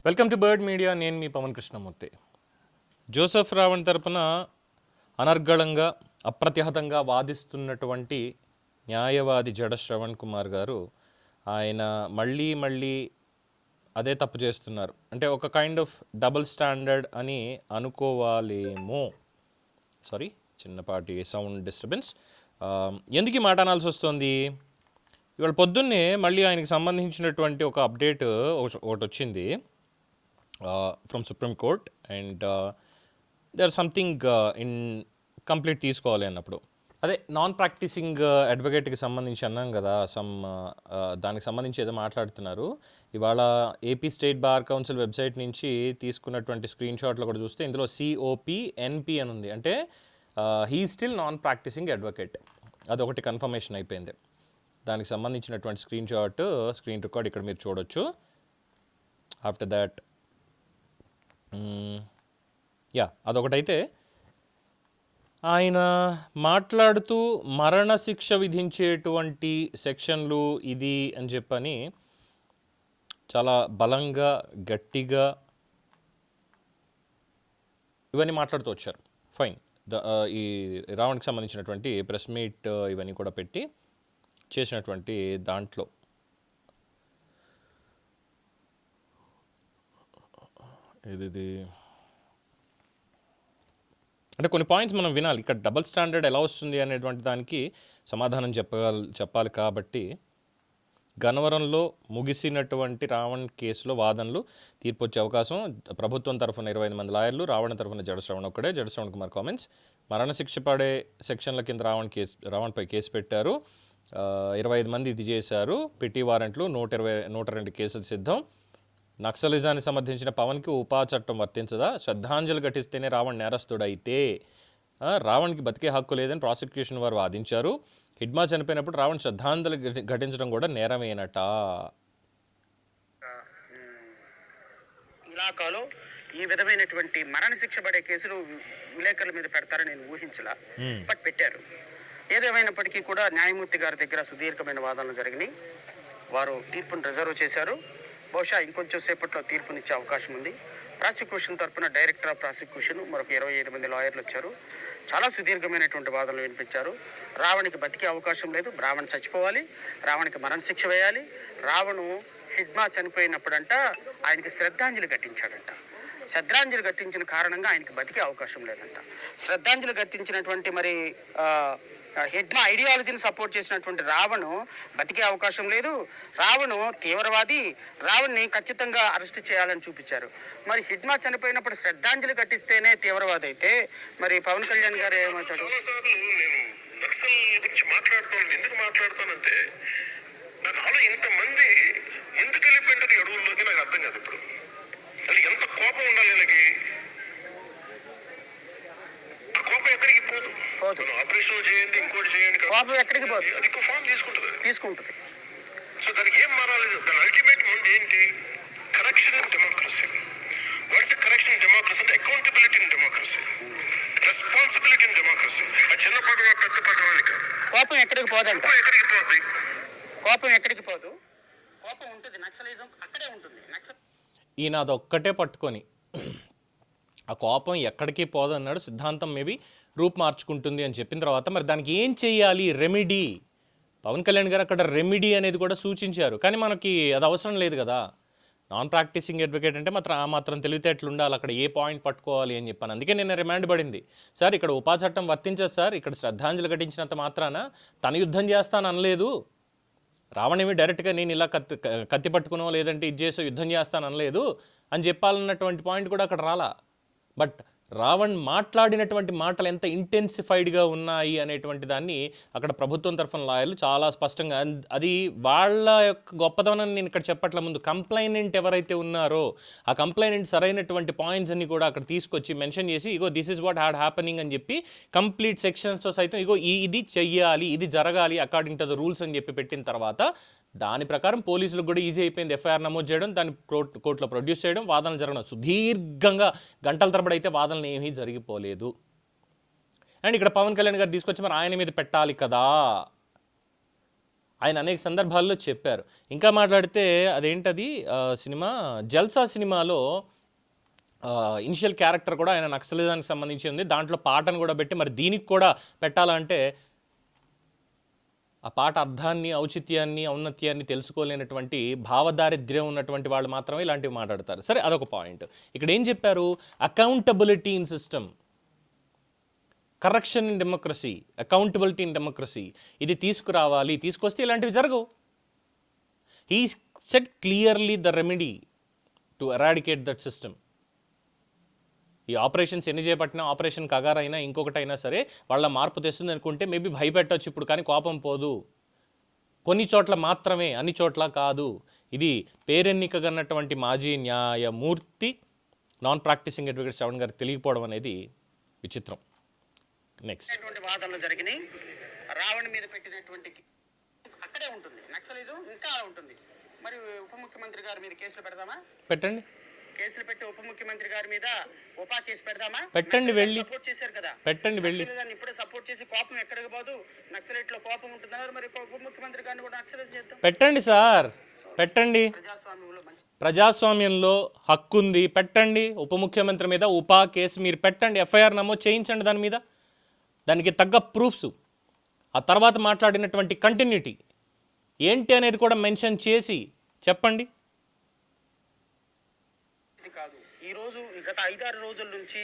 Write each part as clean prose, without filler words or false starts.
Welcome to bird media. నేను మీ Pawan Krishnamurthy. Joseph Raavan తరపున అనర్గళంగా అప్రతిహతంగా వాదిస్తున్నటువంటి న్యాయవాది జడ శ్రవణ్ కుమార్ గారు ఆయన మళ్ళీ అదే తప్పు చేస్తున్నారు. అంటే ఒక కైండ్ ఆఫ్ డబుల్ స్టాండర్డ్ అని అనుకోవాలేమో. సారీ, చిన్నపాటి సౌండ్ డిస్టర్బెన్స్. ఎందుకు ఈ మాట అనాల్సి వస్తుంది? ఇవాళ పొద్దున్నే మళ్ళీ ఆయనకి సంబంధించినటువంటి ఒక అప్డేట్ ఒకటి వచ్చింది from supreme court. And they or something in complete తీసుకోవాలి అన్నప్పుడు అదే నాన్ ప్రాక్టీసింగ్ అడ్వకేట్కి సంబంధించి అన్నాం కదా, దానికి సంబంధించి ఏదో మాట్లాడుతున్నారు. ఇవాళ AP state bar council website నుంచి తీసుకున్నటువంటి స్క్రీన్ షాట్లో కూడా చూస్తే ఇందులో COPNP అని ఉంది. అంటే he still non practising advocate. అదొకటి కన్ఫర్మేషన్ అయిపోయింది. దానికి సంబంధించినటువంటి స్క్రీన్ రికార్డ్ ఇక్కడ మీరు చూడొచ్చు. ఆఫ్టర్ దాట్ అదొకటైతే ఆయన మాట్లాడుతూ మరణశిక్ష విధించేటువంటి సెక్షన్లు ఇది అని చెప్పని చాలా బలంగా గట్టిగా ఇవన్నీ మాట్లాడుతూ వచ్చారు. ఫైన్. ఈ రావణ్కి సంబంధించినటువంటి ప్రెస్ మీట్ ఇవన్నీ కూడా పెట్టి చేసినటువంటి దాంట్లో ఇది అంటే కొన్ని పాయింట్స్ మనం వినాలి. ఇక్కడ డబుల్ స్టాండర్డ్ ఎలా వస్తుంది అనేటువంటి దానికి సమాధానం చెప్పాలి కాబట్టి గన్నవరంలో ముగిసినటువంటి రావణ్ కేసులో వాదనలు తీర్పు వచ్చే అవకాశం. ప్రభుత్వం తరఫున 25 మంది లాయర్లు, రావణ్ తరఫున జడ శ్రవణ్ కుమార్ కామెంట్స్. మరణశిక్ష పడే సెక్షన్ల కింద రావణ్పై కేసు పెట్టారు. 25 మంది ఇది చేశారు. పిటి వారెంట్లు 102 కేసులు సిద్ధం. నక్సలిజాన్ని సమర్థించిన పవన్కి ఉపా చట్టం వర్తించదా? శ్రద్ధాంజలి ఘటిస్తేనే రావణ్ నేరస్తుడైతే రావణ్కి బతికే హక్కు లేదని ప్రాసిక్యూషన్ వారు వాదించారు. హిడ్మా చనిపోయినప్పుడు రావణ్ శ్రద్ధాంజలి ఘటించడం కూడా నేరమేనట. ఇలాకాలో ఈ విధమైనటువంటి మరణశిక్ష పడే కేసులు విలేకరుల మీద పెడతారని నేను ఊహించలా, బట్ పెట్టారు. ఏదేమైనప్పటికీ కూడా న్యాయమూర్తి గారి దగ్గర సుదీర్ఘమైన వాదనలు జరిగినాయి. వారు తీర్పును రిజర్వ్ చేశారు. బహుశా ఇంకొంచెం సేపట్లో తీర్పునిచ్చే అవకాశం ఉంది. ప్రాసిక్యూషన్ తరఫున డైరెక్టర్ ఆఫ్ ప్రాసిక్యూషన్ మరొక 25 మంది లాయర్లు వచ్చారు. చాలా సుదీర్ఘమైనటువంటి వాదనలు వినిపించారు. రావణ్కి బతికే అవకాశం లేదు, రావణ్ చచ్చిపోవాలి, రావణ్కి మరణశిక్ష వేయాలి. రావణు హిడ్మా చనిపోయినప్పుడంట ఆయనకి శ్రద్ధాంజలి ఘటించాడంట. శ్రద్ధాంజలి ఘటించిన కారణంగా ఆయనకి బతికే అవకాశం లేదంట. శ్రద్ధాంజలి ఘటించినటువంటి మరి హిడ్మా ఐడియాలజీని సపోర్ట్ చేసినటువంటి రావణు బతికే అవకాశం లేదు. రావణు తీవ్రవాది, రావణ్ని ఖచ్చితంగా అరెస్ట్ చేయాలని చూపించారు. మరి హిడ్మా చనిపోయినప్పుడు శ్రద్ధాంజలి ఘటిస్తేనే తీవ్రవాది అయితే మరి పవన్ కళ్యాణ్ గారు ఏమంటారు? ఎందుకు మాట్లాడతానంటే నాకు ఇంతమంది ఎందుకు వెళ్ళిపోయింటారు అడవుల్లోకి నాకు అర్థం కాదు. ఇప్పుడు అసలు ఎంత కోపం ఉండాలి వీళ్ళకి. ఆ కోపం ఎక్కడికి పోదు. ఆపరేషన్ చేయండి, ఇంకోటి చేయండి, కోపం ఎక్కడికి పోదు, అది ఎక్కువ ఫామ్ తీసుకుంటుంది. సో దానికి ఏం మారాలేదు. దాని అల్టిమేట్ ముందు ఏంటి? Correction in democracy. What's correction in democracy అంటే accountability in democracy, responsibility in democracy. ఆ చిన్న పదవ పెద్ద పదవానికి కాదు. కోపం ఎక్కడికి పోదంట. ఎక్కడికి పోద్ది? కోపం ఎక్కడికి పోదు. కోపం ఉంటుంది, నక్సలిజం అక్కడే ఉంటుంది. ఈయన అదొక్కటే పట్టుకొని ఆ కోపం ఎక్కడికి పోదన్నాడు. సిద్ధాంతం మేబీ రూపు మార్చుకుంటుంది అని చెప్పిన తర్వాత మరి దానికి ఏం చేయాలి? రెమెడీ. పవన్ కళ్యాణ్ గారు అక్కడ రెమెడీ అనేది కూడా సూచించారు. కానీ మనకి అది అవసరం లేదు కదా. నాన్ ప్రాక్టీసింగ్ అడ్వకేట్ అంటే మాత్రం తెలివితేటలు ఉండాలి. అక్కడ ఏ పాయింట్ పట్టుకోవాలి అని చెప్పాను. అందుకే నేను రిమాండ్ పడింది. సార్ ఇక్కడ ఉపా చట్టం వర్తించదు సార్, ఇక్కడ శ్రద్ధాంజలి ఘటించినంత మాత్రాన తన యుద్ధం చేస్తాను అనలేదు. రావణేమి డైరెక్ట్గా నేను ఇలా కత్తి పట్టుకునో లేదంటే ఇది చేసో యుద్ధం చేస్తాను అనలేదు అని చెప్పాలన్నటువంటి పాయింట్ కూడా అక్కడ రాలా. బట్ రావణ్ మాట్లాడినటువంటి మాటలు ఎంత ఇంటెన్సిఫైడ్గా ఉన్నాయి అనేటువంటి దాన్ని అక్కడ ప్రభుత్వం తరఫున లాయర్లు చాలా స్పష్టంగా, అది వాళ్ళ యొక్క గొప్పతనాన్ని నేను ఇక్కడ చెప్పట్ల. ముందు కంప్లైనెంట్ ఎవరైతే ఉన్నారో ఆ కంప్లైనెంట్ సరైనటువంటి పాయింట్స్ అన్ని కూడా అక్కడ తీసుకొచ్చి మెన్షన్ చేసి ఇగో this is what had happening అని చెప్పి కంప్లీట్ సెక్షన్స్తో సైతం ఇగో ఇది చెయ్యాలి, ఇది జరగాలి అకార్డింగ్ టు ద రూల్స్ అని చెప్పి పెట్టిన తర్వాత దాని ప్రకారం పోలీసులకు కూడా ఈజీ అయిపోయింది. ఎఫ్ఐఆర్ నమోదు చేయడం, దాన్ని కోర్టులో ప్రొడ్యూస్ చేయడం, వాదనలు జరగడం. సుదీర్ఘంగా గంటల తరబడి అయితే వాదనలు ఏమీ జరిగిపోలేదు. అండ్ ఇక్కడ పవన్ కళ్యాణ్ గారు తీసుకొచ్చి మరి ఆయన మీద పెట్టాలి కదా. ఆయన అనేక సందర్భాల్లో చెప్పారు. ఇంకా మాట్లాడితే అదేంటది సినిమా 'జల్సా' సినిమాలో ఇనిషియల్ క్యారెక్టర్ కూడా ఆయన నక్సలిజానికి సంబంధించి ఉంది. దాంట్లో పాటను కూడా పెట్టి మరి దీనికి కూడా పెట్టాలంటే ఆ పాట అర్థాన్ని, ఔచిత్యాన్ని, ఔన్నత్యాన్ని తెలుసుకోలేనటువంటి భావదారిద్ర్యం ఉన్నటువంటి వాళ్ళు మాత్రమే ఇలాంటివి మాట్లాడతారు. సరే, అదొక పాయింట్. ఇక్కడ ఏం చెప్పారు? Accountability in system, correction in democracy, accountability in democracy, ఇది తీసుకురావాలి. తీసుకొస్తే ఇలాంటివి జరగవు. He set clearly the remedy to eradicate that system. ఈ ఆపరేషన్స్ ఎన్ని చేపట్టినా, ఆపరేషన్ కగారైనా ఇంకొకటైనా సరే వాళ్ళ మార్పు తెస్తుంది అనుకుంటే మేబీ భయపెట్టవచ్చు ఇప్పుడు, కానీ కోపం పోదు. కొన్ని చోట్ల మాత్రమే, అన్ని చోట్ల కాదు. ఇది పేరెన్నికగన్నటువంటి మాజీ న్యాయమూర్తి నాన్ ప్రాక్టీసింగ్ అడ్వకేట్ శ్రవణ్ గారికి తెలియకపోవడం అనేది విచిత్రం. నెక్స్ట్ వాదనలు జరిగినాయి. రావణ్ మీద పెట్టినటువంటి అక్కడే ఉంటుంది నక్సలిజం, ఇంకా ఉంటుంది. మరి ఉప ముఖ్యమంత్రి గారి మీద కేసులు పెడదామా? పెట్టండి. కేసులు పెట్టి ఉప ముఖ్యమంత్రి గారి మీద ఉపా కేసు పెడదామా? పెట్టండి, వెళ్ళి సపోర్ట్ చేశారు కదా. పెట్టండి, వెళ్ళి ఇప్పుడే సపోర్ట్ చేసి కోపం ఎక్కడికి పోదు, నక్సలైట్ లో కోపం ఉంటున్నారు. మరి ఉప ముఖ్యమంత్రి గారిని కూడా నక్సలైజ్ చేద్దాం. పెట్టండి సార్, పెట్టండి. ప్రజాస్వామ్యంలో మంచి ప్రజాస్వామ్యంలో హక్కు ఉంది, పెట్టండి. ఉప ముఖ్యమంత్రి మీద ఉపా కేసు మీరు పెట్టండి, ఎఫ్ఐఆర్ నమోదు చేయించండి దాని మీద. దానికి తగ్గ ప్రూఫ్స్, ఆ తర్వాత మాట్లాడినటువంటి కంటిన్యూటీ ఏంటి అనేది కూడా మెన్షన్ చేసి చెప్పండి. కాదు, ఈ రోజు గత 5-6 రోజుల నుంచి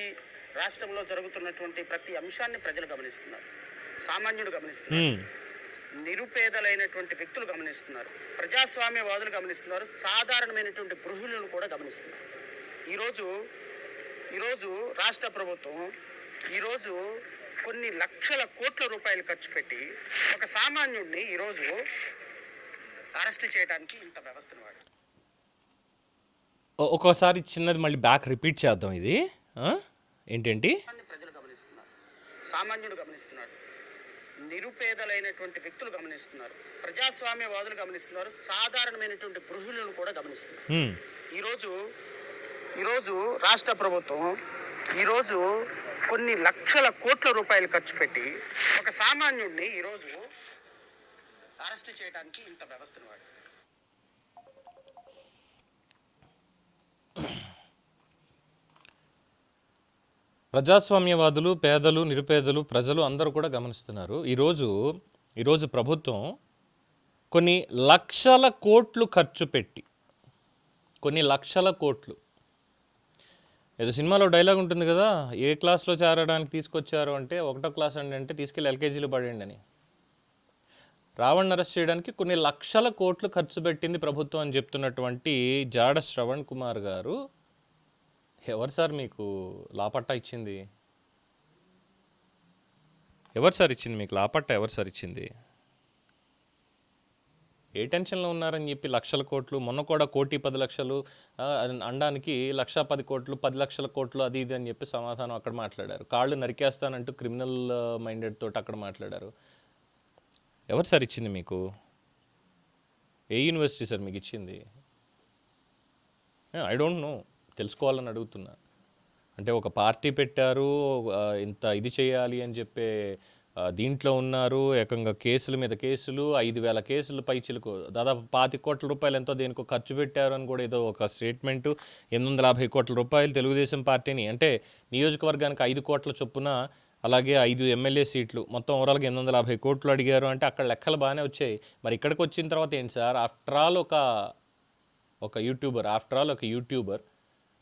రాష్ట్రంలో జరుగుతున్నటువంటి ప్రతి అంశాన్ని ప్రజలు గమనిస్తున్నారు, సామాన్యుడు గమనిస్తున్నారు, నిరుపేదలైనటువంటి వ్యక్తులు గమనిస్తున్నారు, ప్రజాస్వామ్యవాదులు గమనిస్తున్నారు, సాధారణమైనటువంటి గృహిణులను కూడా గమనిస్తున్నారు. ఈరోజు రాష్ట్ర ప్రభుత్వం ఈరోజు కొన్ని లక్షల కోట్ల రూపాయలు ఖర్చు పెట్టి ఒక సామాన్యుడిని ఈరోజు అరెస్ట్ చేయడానికి ఇంత వ్యవస్థను వాడు. ఒక్కోసారి చిన్నది మళ్ళీ బ్యాక్ రిపీట్ చేద్దాం. ఇది ఏంటంటే ప్రజలు గమనిస్తున్నారు, సామాన్యుడు గమనిస్తున్నాడు, నిరుపేదలైనటువంటి వ్యక్తులు గమనిస్తున్నారు, ప్రజాస్వామ్యవాదులు గమనిస్తున్నారు, సాధారణమైనటువంటి గృహిణులను కూడా గమనిస్తున్నారు. ఈరోజు రాష్ట్ర ప్రభుత్వం ఈరోజు కొన్ని లక్షల కోట్ల రూపాయలు ఖర్చు పెట్టి ఒక సామాన్యుడిని ఈరోజు అరెస్ట్ చేయడానికి ఇంత వ్యవస్థను వాడు. ప్రజాస్వామ్యవాదులు, పేదలు, నిరుపేదలు, ప్రజలు అందరూ కూడా గమనిస్తున్నారు. ఈరోజు ప్రభుత్వం కొన్ని లక్షల కోట్లు ఖర్చు పెట్టి, కొన్ని లక్షల కోట్లు, ఏదో సినిమాలో డైలాగ్ ఉంటుంది కదా, ఏ క్లాస్లో చేరడానికి తీసుకొచ్చారు అంటే 1వ క్లాస్ అంటే తీసుకెళ్ళి ఎల్కేజీలో పడండి అని. రావణ్ అరెస్ట్ చేయడానికి కొన్ని లక్షల కోట్లు ఖర్చు పెట్టింది ప్రభుత్వం అని చెప్తున్నటువంటి జాడ శ్రవణ్ కుమార్ గారు, ఎవరు సార్ మీకు లాపట్టా ఇచ్చింది? ఎవరు సార్ ఇచ్చింది మీకు లాపట్టా? ఎవరు సార్ ఇచ్చింది? ఏ టెన్షన్లో ఉన్నారని చెప్పి లక్షల కోట్లు, మొన్న కూడా 1,10,00,000 అనడానికి 1,10 కోట్లు, 10 లక్షల కోట్లు, అది ఇది అని చెప్పి సమాధానం అక్కడ మాట్లాడారు. కాళ్ళు నరికేస్తానంటూ క్రిమినల్ మైండెడ్ తోటి అక్కడ మాట్లాడారు. ఎవరు సార్ ఇచ్చింది మీకు? ఏ యూనివర్సిటీ సార్ మీకు ఇచ్చింది? ఐ డోంట్ నో, తెలుసుకోవాలని అడుగుతున్నా. అంటే ఒక పార్టీ పెట్టారు, ఇంత ఇది చేయాలి అని చెప్పే దీంట్లో ఉన్నారు, ఏకంగా కేసుల మీద కేసులు, 5,000 కేసులు పైచిలకు, దాదాపు 25 కోట్ల రూపాయలు ఎంతో దేనికో ఖర్చు పెట్టారు అని కూడా ఏదో ఒక స్టేట్మెంటు. 850 కోట్ల రూపాయలు తెలుగుదేశం పార్టీని, అంటే నియోజకవర్గానికి 5 కోట్ల చొప్పున, అలాగే 5 ఎమ్మెల్యే సీట్లు, మొత్తం ఓవరాల్గా 850 కోట్లు అడిగారు. అంటే అక్కడ లెక్కలు బాగానే వచ్చాయి. మరి ఇక్కడికి వచ్చిన తర్వాత ఏంటి సార్? ఆఫ్టర్ ఆల్ ఒక యూట్యూబర్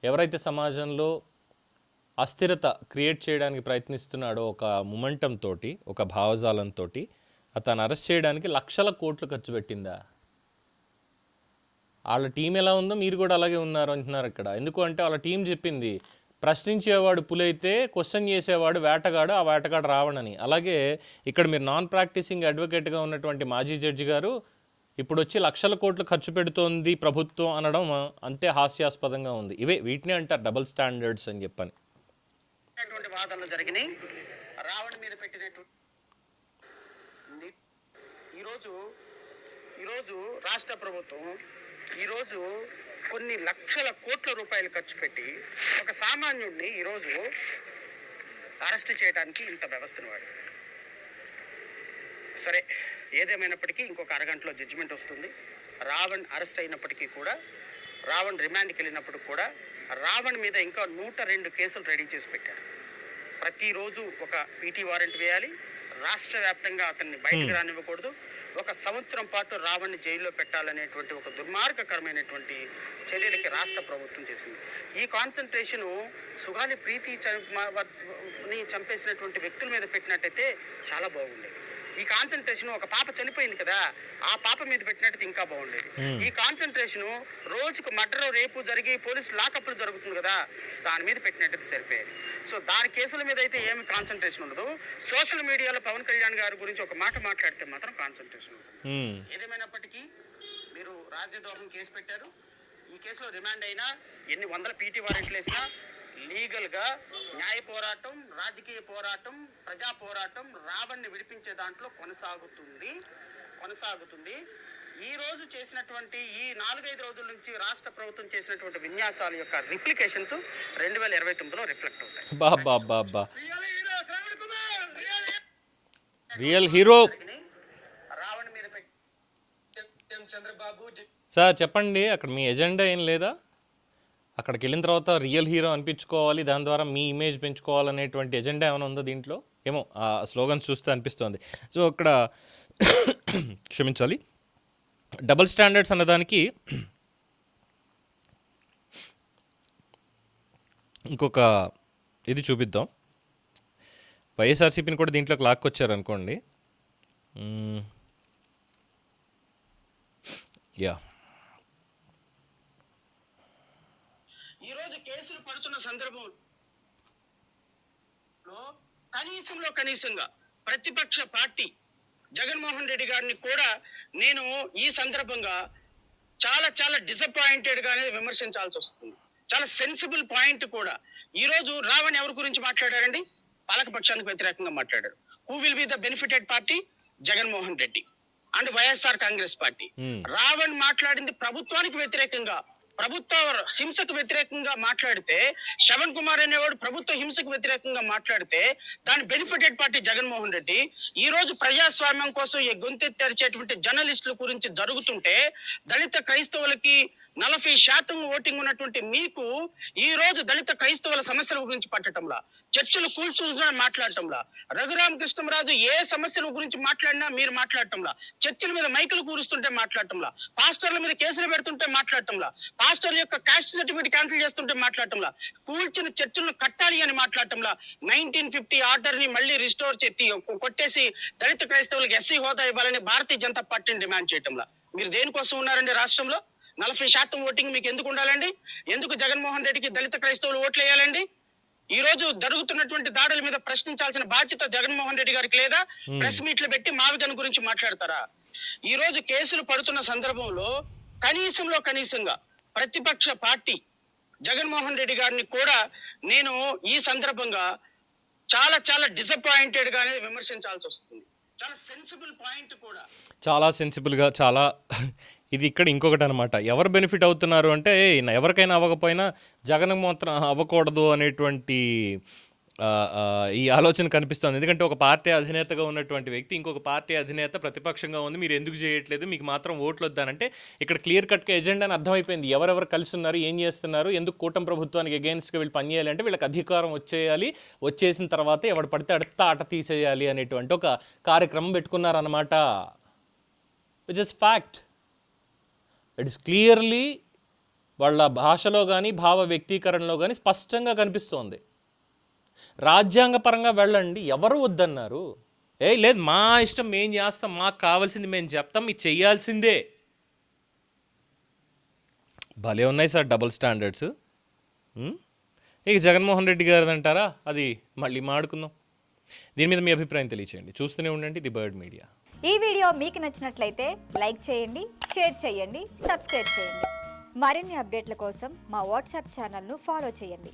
ఎవరైతే సమాజంలో అస్థిరత క్రియేట్ చేయడానికి ప్రయత్నిస్తున్నాడో, ఒక మొమెంటం తోటి, ఒక భావజాలంతో అతను అరెస్ట్ చేయడానికి లక్షల కోట్లు ఖర్చు పెట్టిందా? వాళ్ళ టీం ఎలా ఉందో మీరు కూడా అలాగే ఉన్నారు అంటున్నారు ఇక్కడ. ఎందుకు అంటే వాళ్ళ టీం చెప్పింది, ప్రశ్నించేవాడు పులైతే క్వశ్చన్ చేసేవాడు వేటగాడు, ఆ వేటగాడు రావణని. అలాగే ఇక్కడ మీరు నాన్ ప్రాక్టీసింగ్ అడ్వకేట్గా ఉన్నటువంటి మాజీ జడ్జి గారు ఇప్పుడు వచ్చి లక్షల కోట్లు ఖర్చు పెడుతోంది ప్రభుత్వం అనడం అంతే హాస్యాస్పదంగా ఉంది. వీటిని అంటారు డబుల్ స్టాండర్డ్స్ అని చెప్పని. వాదనలు జరిగినాయి. రావణ్ మీద పెట్టినటువంటి ఈరోజు రాష్ట్ర ప్రభుత్వం ఈరోజు కొన్ని లక్షల కోట్ల రూపాయలు ఖర్చు పెట్టి ఒక సామాన్యుడిని ఈరోజు అరెస్ట్ చేయడానికి ఇంత వ్యవస్థను వాడు. సరే, ఏదేమైనప్పటికీ ఇంకొక అరగంటలో జడ్జిమెంట్ వస్తుంది. రావణ్ అరెస్ట్ అయినప్పటికీ కూడా, రావణ్ రిమాండ్కి వెళ్ళినప్పుడు కూడా రావణ్ మీద ఇంకా 102 కేసులు రెడీ చేసి పెట్టారు. ప్రతిరోజు ఒక పీటీ వారెంట్ వేయాలి, రాష్ట్ర వ్యాప్తంగా అతన్ని బయటకు రానివ్వకూడదు, 1 సంవత్సరం పాటు రావణ్ని జైల్లో పెట్టాలనేటువంటి ఒక దుర్మార్గకరమైనటువంటి చర్యలకి రాష్ట్ర ప్రభుత్వం చేసింది. ఈ కాన్సన్ట్రేషను సుగాలి ప్రీతి చంపేసినటువంటి వ్యక్తుల మీద పెట్టినట్టయితే చాలా బాగుండేది. ఈ కాన్సన్ట్రేషన్ ఒక పాప చనిపోయింది కదా, ఆ పాప మీద పెట్టినట్టు ఇంకా బాగుండేది. ఈ కాన్సన్ట్రేషన్ రోజుకు మర్డర్ రేపు జరిగి పోలీసు లాకప్లు జరుగుతుంది కదా, దాని మీద పెట్టినట్టు సరిపోయేది. సో దాని కేసుల మీద అయితే ఏమి కాన్సన్ట్రేషన్ ఉండదు. సోషల్ మీడియాలో పవన్ కళ్యాణ్ గారి గురించి ఒక మాట మాట్లాడితే మాత్రం కాన్సన్ట్రేషన్ ఉంటుంది. ఏదేమైనప్పటికీ మీరు రాజ్యద్రోహం కేసు పెట్టారు. ఈ కేసులో రిమాండ్ అయినా, ఎన్ని వందల పీటీ వారెంట్లు వేసినా, లీగల్గా న్యాయ పోరాటం, రాజకీయ పోరాటం, ప్రజా పోరాటం రావణ్ని విడిపించే దాంట్లో కొనసాగుతుంది. ఈ రోజు చేసినటువంటి ఈ 4-5 రోజుల నుంచి రాష్ట్ర ప్రభుత్వం చేసినటువంటి విన్యాసాల యొక్క రిప్లికేషన్స్ 2029లో రిఫ్లెక్ట్ అవుతాయి. రియల్ హీరో రావణ్ మీద చంద్రబాబు సార్ చెప్పండి, అక్కడ మీ ఎజెండా ఏం లేదా? అక్కడికి వెళ్ళిన తర్వాత రియల్ హీరో అనిపించుకోవాలి, దాని ద్వారా మీ ఇమేజ్ పెంచుకోవాలనేటువంటి ఎజెండా ఏమైనా ఉందో దీంట్లో? ఏమో ఆ స్లోగన్స్ చూస్తే అనిపిస్తుంది. సో అక్కడ క్షమించాలి, డబుల్ స్టాండర్డ్స్ అన్నదానికి ఇంకొక ఇది చూపిద్దాం. వైఎస్ఆర్సీపీని కూడా దీంట్లోకి లాక్కొచ్చారు అనుకోండి. యా, ఈరోజు కేసులు పడుతున్న సందర్భంలో కనీసంగా ప్రతిపక్ష పార్టీ జగన్మోహన్ రెడ్డి గారిని కూడా నేను ఈ సందర్భంగా చాలా డిసప్పాయింటెడ్ గానే విమర్శించాల్సి వస్తుంది. చాలా సెన్సిబుల్ పాయింట్ కూడా. ఈ రోజు రావణ్ ఎవరి గురించి మాట్లాడారండి? పాలకపక్షానికి వ్యతిరేకంగా మాట్లాడారు. Who will be the benefited party? Jaganmohan Reddy and YSR Congress party. Ravan మాట్లాడింది ప్రభుత్వానికి వ్యతిరేకంగా, ప్రభుత్వ హింసకు వ్యతిరేకంగా మాట్లాడితే, శ్రవణ్ కుమార్ అనేవాడు ప్రభుత్వ హింసకు వ్యతిరేకంగా మాట్లాడితే దాని బెనిఫిటెడ్ పార్టీ జగన్మోహన్ రెడ్డి. ఈ రోజు ప్రజాస్వామ్యం కోసం ఈ గొంతెత్తి తెరిచేటువంటి జర్నలిస్టుల గురించి జరుగుతుంటే, దళిత క్రైస్తవులకి 40% ఓటింగ్ ఉన్నటువంటి మీకు ఈ రోజు దళిత క్రైస్తవుల సమస్యల గురించి పట్టడంలా, చర్చలు కూల్చుగా మాట్లాడటంలా, రఘురామకృష్ణరాజు ఏ సమస్యల గురించి మాట్లాడినా మీరు మాట్లాడటంలా, చర్చల మీద మైకులు కూరుస్తుంటే మాట్లాడటంలా, పాస్టర్ల మీద కేసులు పెడుతుంటే మాట్లాడటంలా, పాస్టర్ల యొక్క కాస్ట్ సర్టిఫికేట్ క్యాన్సిల్ చేస్తుంటే మాట్లాడటంలా, కూల్చిన చర్చలను కట్టాలి అని మాట్లాడటంలా, 1950 ఆర్డర్ ని మళ్ళీ రిస్టోర్ చేసి కొట్టేసి దళిత క్రైస్తవులకు ఎస్సీ హోదా ఇవ్వాలని భారతీయ జనతా పార్టీని డిమాండ్ చేయటంలా. మీరు దేనికోసం ఉన్నారండి రాష్ట్రంలో? 40% ఓటింగ్ మీకు ఎందుకు ఉండాలండి? ఎందుకు జగన్మోహన్ రెడ్డికి దళిత క్రైస్తవులు ఓట్లు వేయాలండి? ఈ రోజు జరుగుతున్నటువంటి దాడుల మీద ప్రశ్నించాల్సిన బాధ్యత జగన్మోహన్ రెడ్డి గారికి లేదా? ప్రెస్ మీట్లు పెట్టి మావిగన్ గురించి మాట్లాడతారా? ఈ రోజు కేసులు పడుతున్న సందర్భంలో కనీసంగా ప్రతిపక్ష పార్టీ జగన్మోహన్ రెడ్డి గారిని కూడా నేను ఈ సందర్భంగా చాలా డిసప్పాయింటెడ్ గానే విమర్శించాల్సి వస్తుంది. చాలా సెన్సిబుల్ పాయింట్ కూడా, చాలా సెన్సిబుల్గా, చాలా ఇది ఇక్కడ ఇంకొకటి అనమాట. ఎవరు బెనిఫిట్ అవుతున్నారు అంటే, ఎవరికైనా అవ్వకపోయినా జగన్ మాత్రం అవ్వకూడదు అనేటువంటి ఈ ఆలోచన కనిపిస్తుంది. ఎందుకంటే ఒక పార్టీ అధినేతగా ఉన్నటువంటి వ్యక్తి ఇంకొక పార్టీ అధినేత ప్రతిపక్షంగా ఉంది, మీరు ఎందుకు చేయట్లేదు, మీకు మాత్రం ఓట్లు వద్దానంటే ఇక్కడ క్లియర్ కట్గా ఎజెండా అని అర్థమైపోయింది. ఎవరెవరు కలిసి ఉన్నారు, ఏం చేస్తున్నారు, ఎందుకు కూటమి ప్రభుత్వానికి అగెయిన్స్ట్గా వీళ్ళు పనిచేయాలి అంటే వీళ్ళకి అధికారం వచ్చేయాలి, వచ్చేసిన తర్వాత ఎవడు పడితే ఆట తీసేయాలి అనేటువంటి ఒక కార్యక్రమం పెట్టుకున్నారన్నమాట. Which is fact. It is clearly వాళ్ళ భాషలో కానీ భావ వ్యక్తీకరణలో కానీ స్పష్టంగా కనిపిస్తోంది. రాజ్యాంగపరంగా వెళ్ళండి, ఎవరు వద్దన్నారు? లేదు మా ఇష్టం మేం చేస్తాం, మాకు కావాల్సింది మేము చెప్తాం, మీరు చెయ్యాల్సిందే. భలే ఉన్నాయి సార్ డబుల్ స్టాండర్డ్స్. ఇక జగన్మోహన్ రెడ్డి గారిది అంటారా, అది మళ్ళీ మాడుకుందాం. దీని మీద మీ అభిప్రాయం తెలియచేయండి. చూస్తూనే ఉండండి ది బర్డ్ మీడియా. ఈ వీడియో మీకు నచ్చినట్లయితే లైక్ చేయండి, షేర్ చేయండి, సబ్స్క్రైబ్ చేయండి. మరిన్ని అప్డేట్ల కోసం మా వాట్సాప్ ఛానల్ను ఫాలో చేయండి.